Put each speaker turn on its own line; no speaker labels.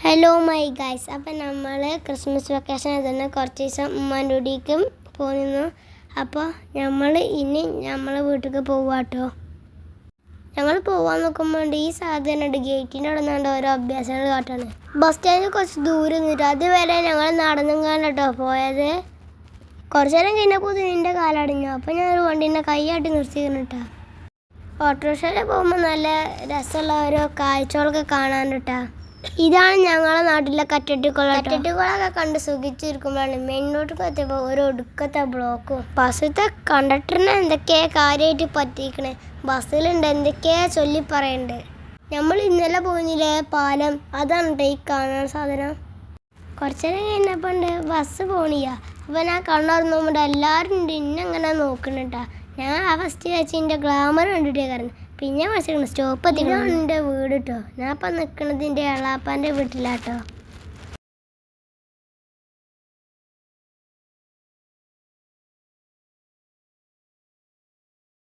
Hello my guys, അപ്പം നമ്മൾ Christmas vacation തന്നെ കുറച്ച് ദിവസം ഉമ്മാൻ്റെ വീട്ടിലേക്കും പോയിരുന്നു. അപ്പോൾ നമ്മൾ ഇനി നമ്മളെ വീട്ടിലേക്ക് പോവാട്ടോ. ഞങ്ങൾ പോകാൻ നോക്കുമ്പോൾ ഈ സാധനം ഗേറ്റിൻ്റെ അവിടെ നിന്നുകൊണ്ട് ഓരോ അഭ്യാസങ്ങൾ കാട്ടാണ്. ബസ് സ്റ്റാൻഡിൽ കുറച്ച് ദൂരം നിന്നിട്ട് അതുവരെ ഞങ്ങൾ നടന്നും കണ്ടോ പോയത്. കുറച്ച് നേരം കഴിഞ്ഞപ്പോൾ നിൻ്റെ കാലടഞ്ഞു. അപ്പോൾ ഞാനൊരു വണ്ടീൻ്റെ കൈയാട്ടി നിർത്തിയിരുന്നു കേട്ടോ. ഓട്ടോറിക്ഷയിൽ പോകുമ്പോൾ നല്ല രസമുള്ള ഓരോ കാഴ്ചകളൊക്കെ കാണാൻ. ഇതാണ് ഞങ്ങളുടെ നാട്ടിലെ കറ്റട്ടിക്കുളമൊക്കെ കണ്ട് സുഖിച്ചിരിക്കുമ്പോഴാണ് മെയിൻ റോഡിൽ എത്തിയപ്പോൾ ഒരു ഒടുക്കത്തെ ബ്ലോക്കും. ബസ്സിലത്തെ കണ്ടക്ടറിനെ എന്തൊക്കെയാ കാര്യമായിട്ട് പറ്റിക്കണേ. ബസ്സിലുണ്ട് എന്തൊക്കെയാ ചൊല്ലി പറയണ്ട്. നമ്മൾ ഇന്നലെ പോയില്ലേ പാലം, അതാണ് കേട്ടോ ഈ കാണുന്ന സാധനം. കുറച്ച് നേരം കഴിഞ്ഞപ്പോൾ ഉണ്ട് ബസ് പോണില്ല. അപ്പോൾ ഞാൻ കണ്ണുറന്നുമ്പോൾ എല്ലാവരും ഉണ്ട് ഇന്നെങ്ങനെ നോക്കണട്ടാ. ഞാൻ ആ ഫസ്റ്റ് വെച്ച് എൻ്റെ ഗ്ലാമർ കണ്ടിട്ടേ കാരണം പിന്നെ മനസ്സിലാക്കണം സ്റ്റോപ്പ് എത്തിക്കണം. എൻ്റെ വീട് കേട്ടോ. ഞാൻ ഇപ്പം നിൽക്കണത് എൻ്റെ എളാപ്പാൻ്റെ വീട്ടിലാട്ടോ.